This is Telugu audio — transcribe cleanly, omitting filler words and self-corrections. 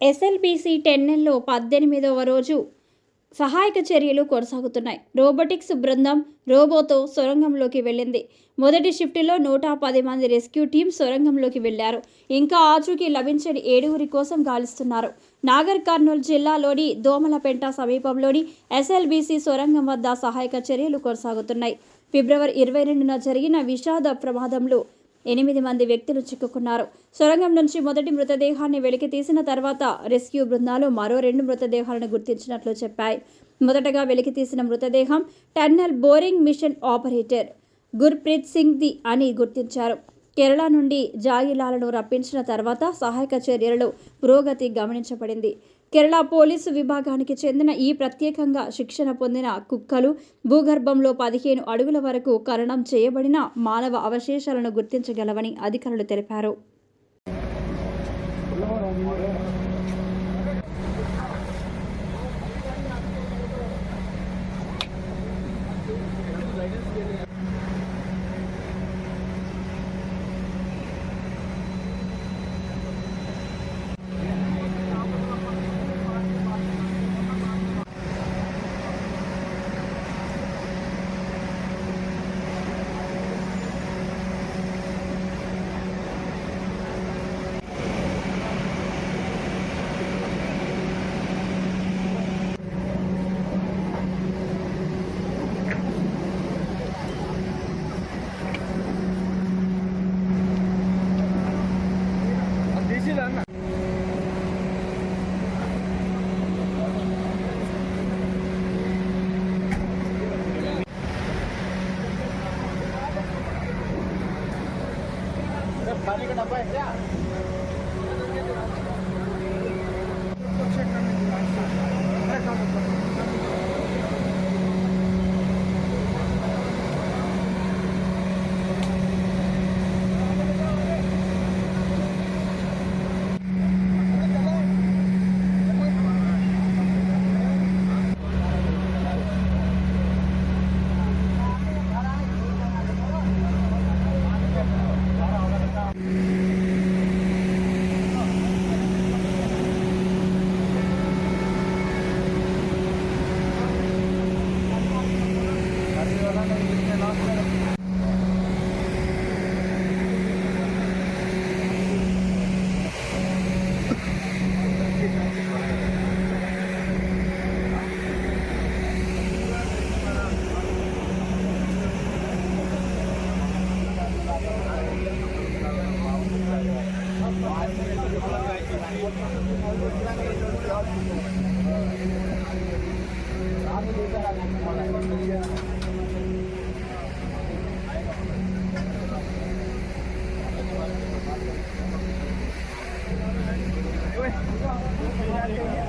ఎస్ఎల్బీసీ టెన్నెల్లో 18వ రోజు సహాయక చర్యలు కొనసాగుతున్నాయి. రోబోటిక్స్ బృందం రోబోతో సొరంగంలోకి వెళ్ళింది. మొదటి షిఫ్టులో 110 మంది రెస్క్యూ టీం సొరంగంలోకి వెళ్లారు. ఇంకా ఆచూకీ లభించని 7 కోసం గాలిస్తున్నారు. నాగర్ కర్నూల్ జిల్లాలోని దోమలపెంట సమీపంలోని ఎస్ఎల్బీసీ సొరంగం వద్ద సహాయక చర్యలు కొనసాగుతున్నాయి. ఫిబ్రవరి 22న జరిగిన విషాద ప్రమాదంలో 8 మంది వ్యక్తులు చిక్కుకున్నారు. సొరంగం నుంచి మొదటి మృతదేహాన్ని వెలికి తీసిన తర్వాత రెస్క్యూ బృందాలు మరో 2 మృతదేహాలను గుర్తించినట్లు చెప్పాయి. మొదటగా వెలికి తీసిన మృతదేహం tunnel boring machine operator Gurpreet Singh ది అని గుర్తించారు. కేరళ నుండి జాగిలాలను రప్పించిన తర్వాత సహాయక చర్యలలో పురోగతి గమనించబడింది. కేరళ పోలీసు విభాగానికి చెందిన ఈ ప్రత్యేకంగా శిక్షణ పొందిన కుక్కలు భూగర్భంలో 15 అడుగుల వరకు ఖననం చేయబడిన మానవ అవశేషాలను గుర్తించగలవని అధికారులు తెలిపారు. पानी का डब्बा है क्या? Wait.